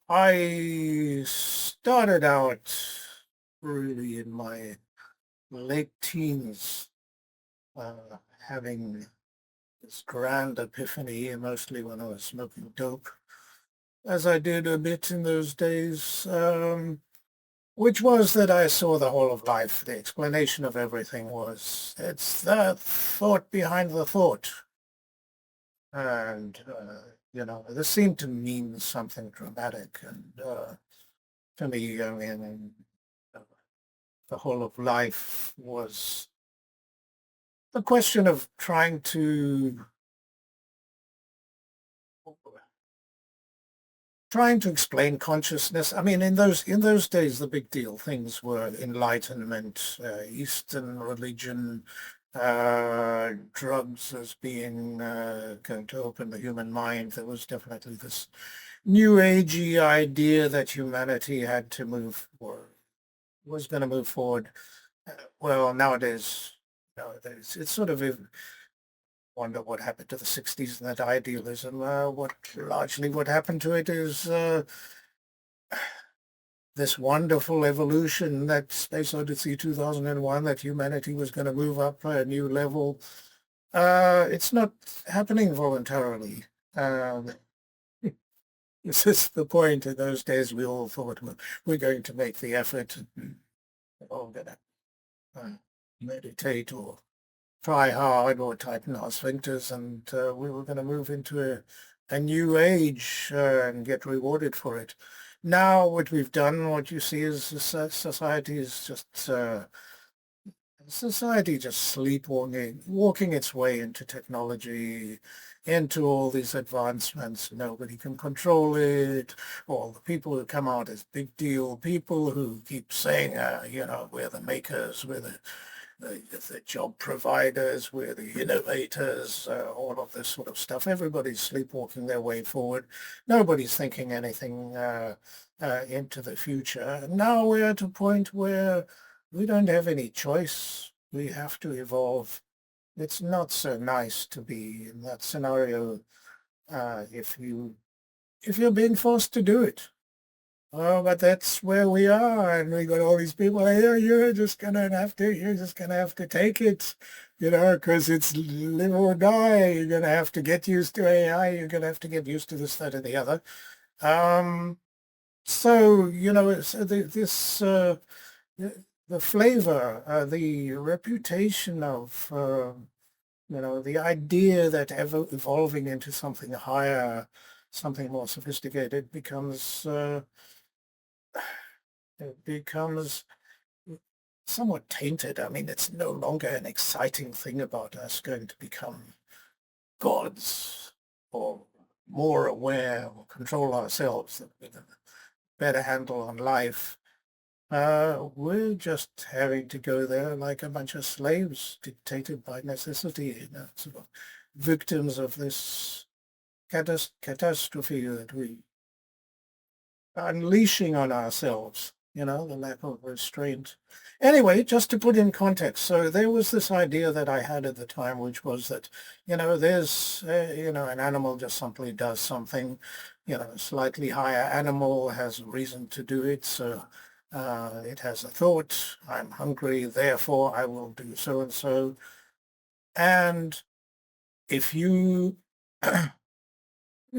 I started out really in my late teens, having this grand epiphany, mostly when I was smoking dope, as I did a bit in those days, which was that I saw the whole of life. The explanation of everything was, it's the thought behind the thought. And, this seemed to mean something dramatic. And to me, I mean, the whole of life was the question of trying to explain consciousness. I mean, in those days, the big deal things were enlightenment, Eastern religion, drugs as being going to open the human mind. There was definitely this new agey idea that humanity had to move or was going to move forward. Well, nowadays, it's sort of wonder what happened to the 60s and that idealism. What happened to it is this wonderful evolution, that Space Odyssey 2001, that humanity was going to move up a new level. It's not happening voluntarily. Um, this is the point. In those days, we all thought we're going to make the effort and we're all going to meditate or try hard or tighten our sphincters, and we were going to move into a new age and get rewarded for it. Now, what we've done, what you see is society just sleepwalking, walking its way into technology, into all these advancements. Nobody can control it. All the people who come out as big deal people who keep saying, we're the makers, we're the job providers, we're the innovators, all of this sort of stuff. Everybody's sleepwalking their way forward. Nobody's thinking anything into the future. Now we're at a point where we don't have any choice. We have to evolve. It's not so nice to be in that scenario if you're being forced to do it. Oh, but that's where we are, and we got all these people here. You're just gonna have to take it, because it's live or die. You're gonna have to get used to AI. You're gonna have to get used to this, that, and the other. Um, so this the flavor, the reputation of the idea that evolving into something higher, something more sophisticated becomes somewhat tainted. I mean, it's no longer an exciting thing about us going to become gods or more aware or control ourselves with a better handle on life. We're just having to go there like a bunch of slaves dictated by necessity, sort of victims of this catastrophe that we unleashing on ourselves, the lack of restraint. Anyway, just to put in context, so there was this idea that I had at the time, which was that, there's, an animal just simply does something, a slightly higher animal has a reason to do it. So it has a thought, I'm hungry, therefore I will do so and so. And if you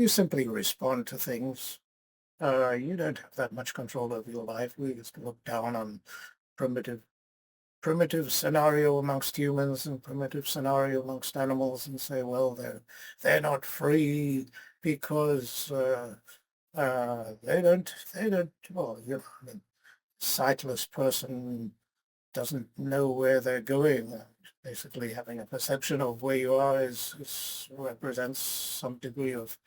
simply respond to things, you don't have that much control over your life. We just look down on primitive primitive scenario amongst humans and primitive scenario amongst animals and say, well, they're not free because they don't well, I mean, sightless person doesn't know where they're going. Basically, having a perception of where you are is represents some degree of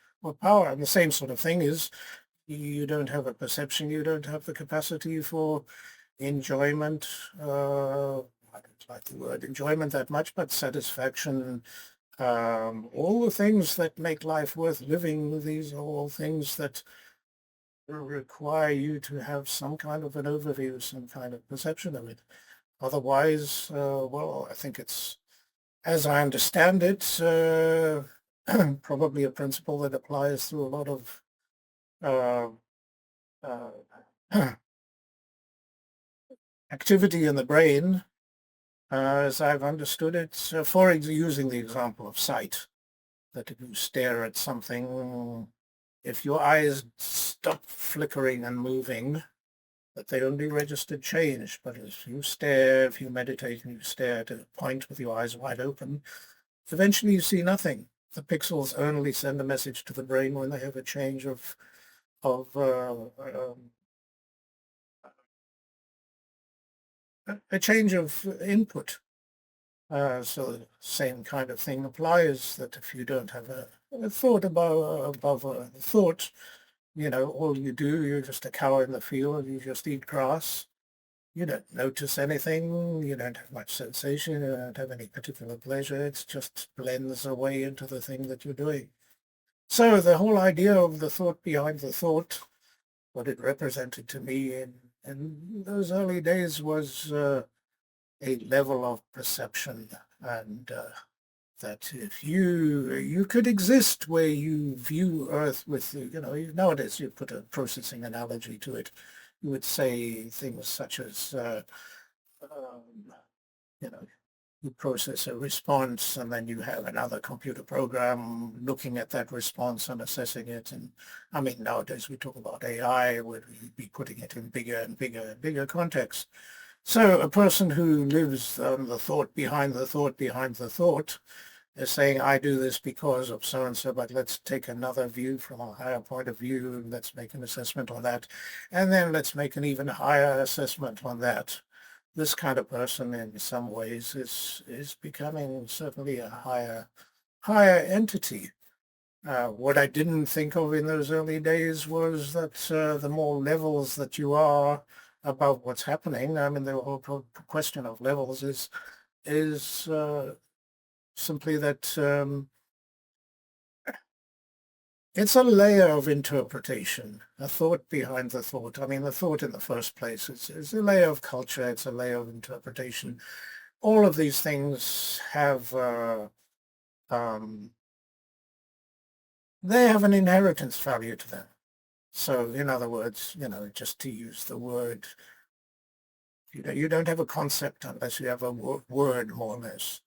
power. And the same sort of thing is you don't have a perception, you don't have the capacity for enjoyment. I don't like the word enjoyment that much, but satisfaction. All the things that make life worth living, these are all things that require you to have some kind of an overview, some kind of perception of it. Otherwise, well, I think it's, as I understand it, probably a principle that applies through a lot of uh, uh, activity in the brain, as I've understood it, using the example of sight, that if you stare at something, if your eyes stop flickering and moving, that they only register change. But if you meditate and you stare at a point with your eyes wide open, eventually you see nothing. The pixels only send a message to the brain when they have a change of a change of input. So the same kind of thing applies, that if you don't have a thought above a thought, all you do, you're just a cow in the field, you just eat grass. You don't notice anything, you don't have much sensation, you don't have any particular pleasure, it just blends away into the thing that you're doing. So the whole idea of the thought behind the thought, what it represented to me in those early days was a level of perception, and that if you could exist where you view Earth with, nowadays you put a processing analogy to it, you would say things such as, um, you know, you process a response and then you have another computer program looking at that response and assessing it. And I mean, nowadays we talk about AI, where we'd be putting it in bigger and bigger and bigger context. So a person who lives on the thought behind the thought behind the thought is saying, I do this because of so-and-so, but let's take another view from a higher point of view. Let's make an assessment on that. And then let's make an even higher assessment on that. This kind of person in some ways is becoming certainly a higher entity. What I didn't think of in those early days was that the more levels that you are above what's happening, I mean, the whole question of levels is simply that it's a layer of interpretation, a thought behind the thought. I mean, the thought in the first place is a layer of culture, it's a layer of interpretation. All of these things have um, they have an inheritance value to them. So in other words, just to use the word, you don't have a concept unless you have a word, more or less.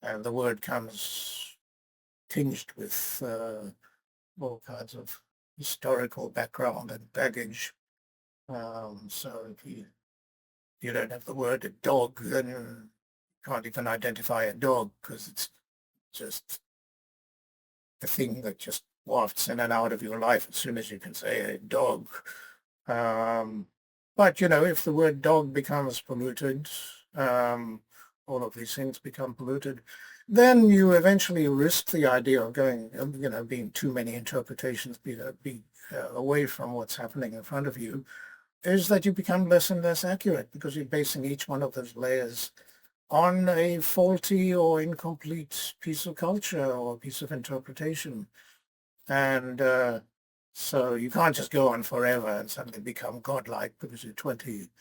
And the word comes tinged with all kinds of historical background and baggage. So if you don't have the word dog, then you can't even identify a dog, because it's just a thing that just wafts in and out of your life as soon as you can say a dog. Um, but if the word dog becomes polluted, all of these things become polluted, then you eventually risk the idea of going, being too many interpretations, be away from what's happening in front of you, is that you become less and less accurate, because you're basing each one of those layers on a faulty or incomplete piece of culture or piece of interpretation. And so you can't just go on forever and suddenly become godlike because you're 20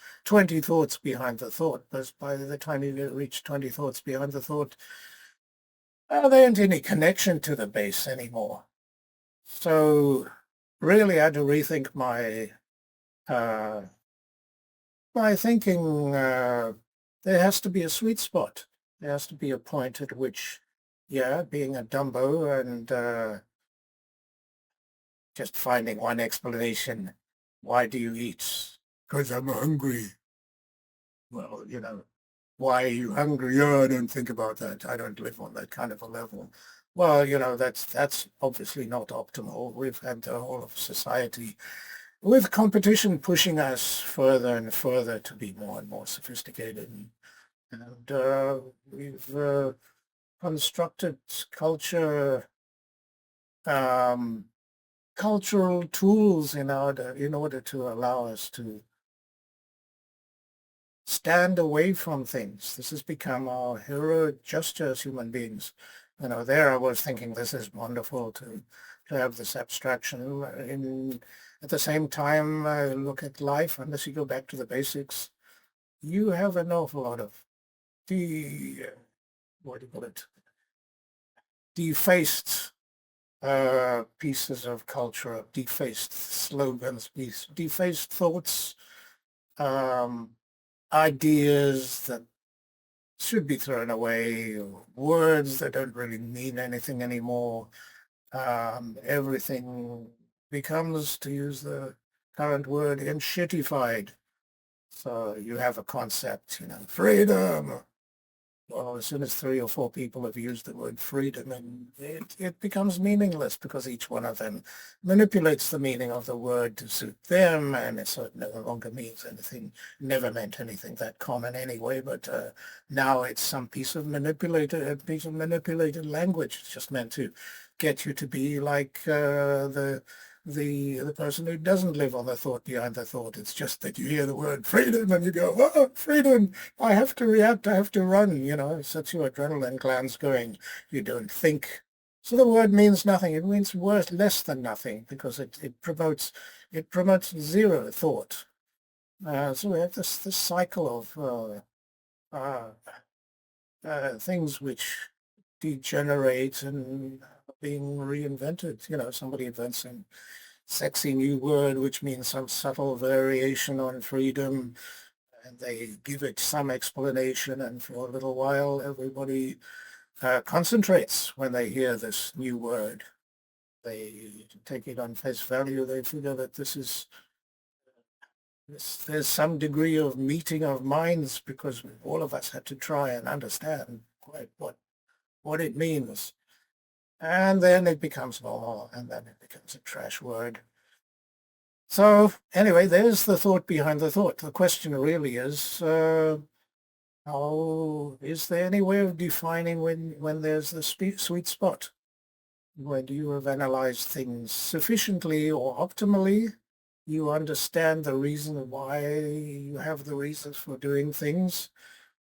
thoughts behind the thought. But by the time you reach 20 thoughts behind the thought, there ain't any connection to the base anymore. So really I had to rethink uh, my thinking. There has to be a sweet spot. There has to be a point at which, yeah, being a Dumbo and just finding one explanation. Why do you eat? Because I'm hungry. Well, why are you hungry? Oh, I don't think about that. I don't live on that kind of a level. Well, that's obviously not optimal. We've had the whole of society with competition pushing us further and further to be more and more sophisticated. And we've constructed um, cultural tools in order to allow us to stand away from things. This has become our heroic gesture as human beings. There I was thinking this is wonderful to have this abstraction. At the same time, look at life, unless you go back to the basics, you have an awful lot of what do you call it? Defaced pieces of culture, defaced slogans, defaced thoughts, um, ideas that should be thrown away, or words that don't really mean anything anymore. Everything becomes, to use the current word, enshittified. So you have a concept, freedom. Well, as soon as three or four people have used the word freedom, and it becomes meaningless because each one of them manipulates the meaning of the word to suit them, and it sort of no longer means anything, never meant anything that common anyway, but now it's some piece of manipulated language. It's just meant to get you to be like the person who doesn't live on the thought behind the thought. It's just that you hear the word freedom and you go, oh, freedom, I have to react, I have to run, it sets your adrenaline glands going. You don't think. So the word means nothing. It means worth less than nothing because it promotes zero thought. So we have this cycle of things which degenerate and being reinvented. Somebody invents a sexy new word which means some subtle variation on freedom, and they give it some explanation, and for a little while everybody concentrates when they hear this new word. They take it on face value. They figure that there's some degree of meeting of minds because all of us had to try and understand quite what it means. And then it becomes normal, and then it becomes a trash word. So anyway, there's the thought behind the thought. The question really is, is there any way of defining when there's the sweet spot? When you have analyzed things sufficiently or optimally, you understand the reason why you have the reasons for doing things,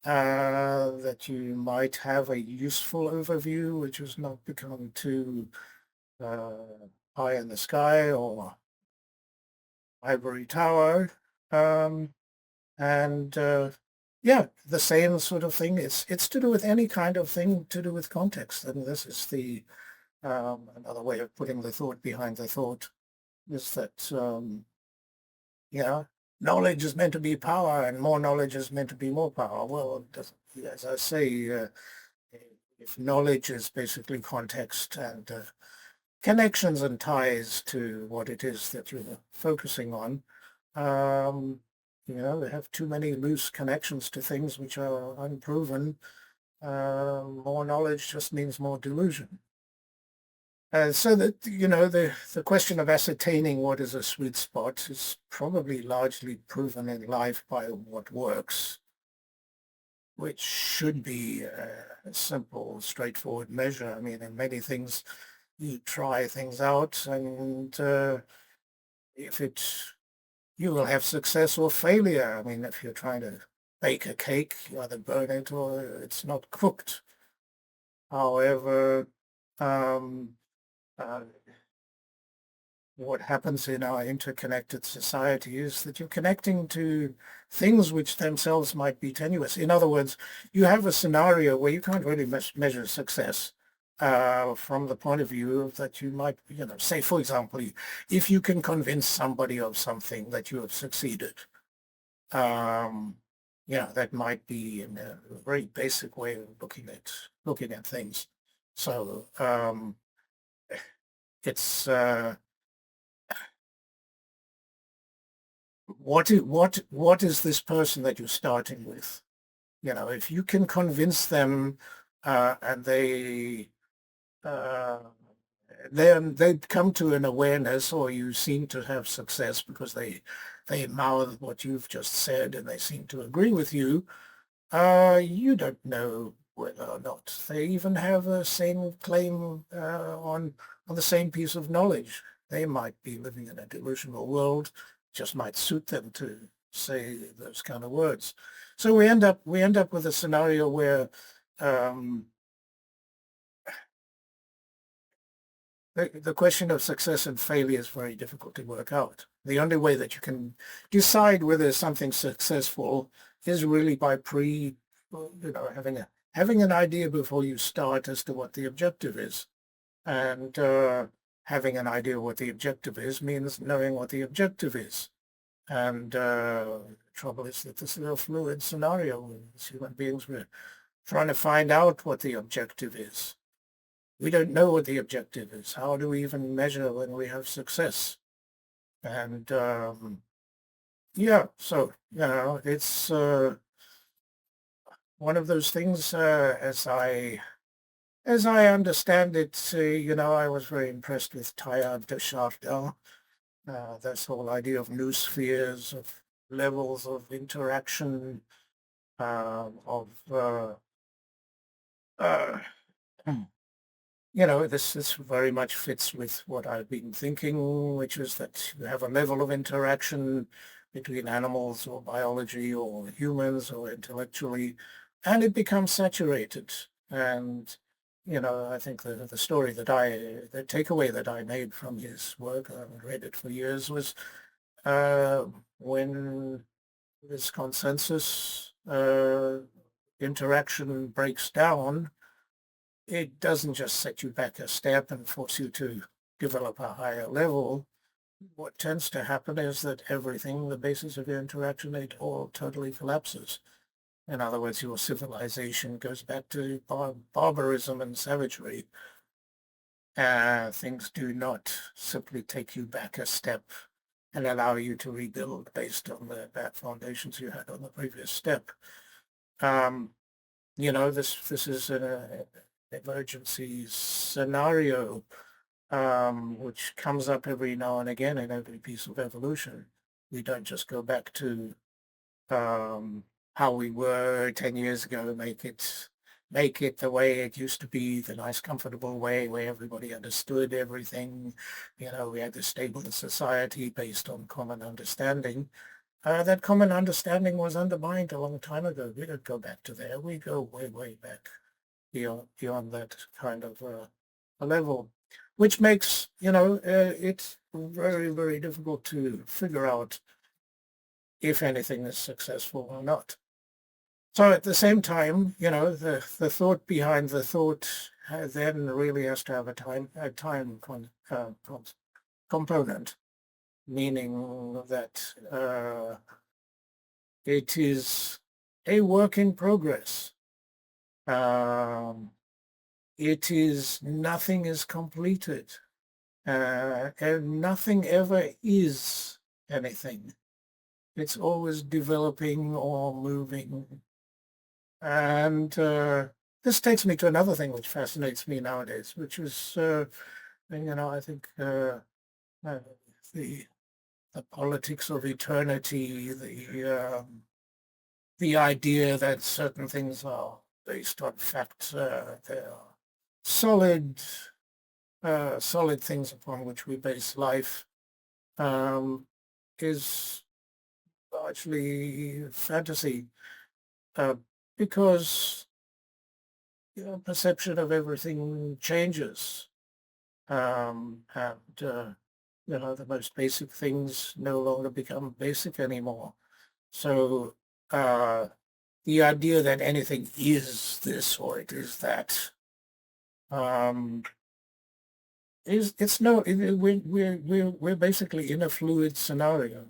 that you might have a useful overview, which has not become too uh, pie in the sky or ivory tower. Um, and yeah, the same sort of thing. It's to do with any kind of thing to do with context. And this is the another way of putting the thought behind the thought is that yeah, knowledge is meant to be power, and more knowledge is meant to be more power. Well, as I say, if knowledge is basically context and connections and ties to what it is that you're focusing on. Um, they have too many loose connections to things which are unproven. More knowledge just means more delusion. So that, the question of ascertaining what is a sweet spot is probably largely proven in life by what works, which should be a simple, straightforward measure. I mean, in many things, you try things out, and if you will have success or failure. I mean, if you're trying to bake a cake, you either burn it or it's not cooked. However, um, uh, what happens in our interconnected society is that you're connecting to things which themselves might be tenuous. In other words, you have a scenario where you can't really measure success from the point of view that you might, say, for example, if you can convince somebody of something that you have succeeded, um, that might be in a very basic way of looking at things. So it's what is this person that you're starting with? If you can convince them and uh, then they come to an awareness, or you seem to have success because they mouth what you've just said and they seem to agree with you. You don't know whether or not they even have a same claim on the same piece of knowledge. They might be living in a delusional world, just might suit them to say those kind of words. So we end up with a scenario where um, the question of success and failure is very difficult to work out. The only way that you can decide whether something's successful is really by having an idea before you start as to what the objective is. And having an idea what the objective is means knowing what the objective is. And the trouble is that this is a fluid scenario. As human beings, we're trying to find out what the objective is. We don't know what the objective is. How do we even measure when we have success? And yeah, so, it's one of those things, as I understand it, I was very impressed with Teilhard de Chardin, this whole idea of new spheres, of levels of interaction, of uh, this very much fits with what I've been thinking, which is that you have a level of interaction between animals or biology or humans or intellectually, and it becomes saturated. And, I think the takeaway that I made from his work, I haven't read it for years, was uh, when this consensus interaction breaks down, it doesn't just set you back a step and force you to develop a higher level. What tends to happen is that everything, the basis of your interaction, it all totally collapses. In other words, your civilization goes back to barbarism and savagery. Things do not simply take you back a step and allow you to rebuild based on the bad foundations you had on the previous step. Um, this is an emergency scenario, which comes up every now and again in every piece of evolution. We don't just go back to um, how we were 10 years ago, make it the way it used to be, the nice, comfortable way where everybody understood everything. We had this stable society based on common understanding. That common understanding was undermined a long time ago. We don't go back to there. We go way, way back beyond that kind of a level, which makes, it very, very difficult to figure out if anything is successful or not. So at the same time, the thought behind the thought then really has to have a time component, meaning that it is a work in progress. Um, nothing is completed, and nothing ever is anything. It's always developing or moving. And this takes me to another thing which fascinates me nowadays, which is, I think uh, the the politics of eternity, the idea that certain things are based on fact, they are solid, solid things upon which we base life, um, is largely fantasy, uh, because perception of everything changes, and the most basic things no longer become basic anymore. So uh, the idea that anything is this or it is that, um, is it's no it, we're basically in a fluid scenario.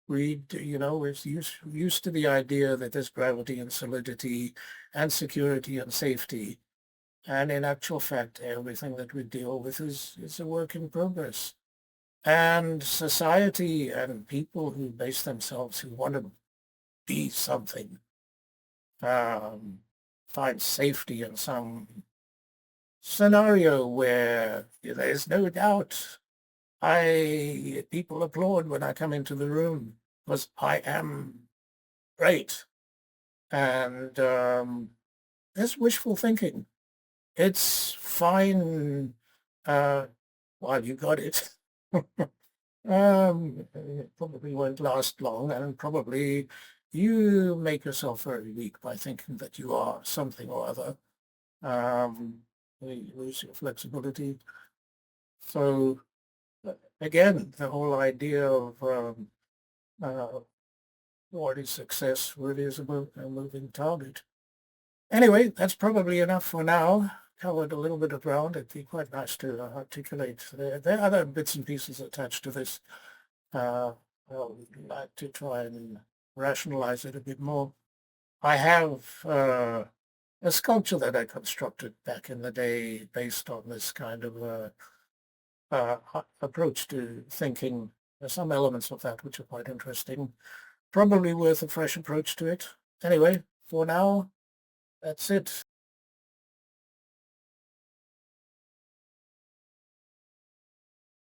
We're used to the idea that there's gravity and solidity and security and safety. And in actual fact, everything that we deal with is a work in progress. And society and people who base themselves, who want to be something, um, find safety in some scenario where there's no doubt people applaud when I come into the room because I am great. And it's wishful thinking. It's fine while you got it. It probably won't last long, and probably you make yourself very weak by thinking that you are something or other. Um, you lose your flexibility. So again, the whole idea of uh, what is success really is a moving target. Anyway, that's probably enough for now. covered a little bit of ground. It'd be quite nice to articulate. There are other bits and pieces attached to this. I'd like to try and rationalize it a bit more. I have a sculpture that I constructed back in the day based on this kind of approach to thinking. There's some elements of that which are quite interesting. Probably worth a fresh approach to it. Anyway, for now, that's it.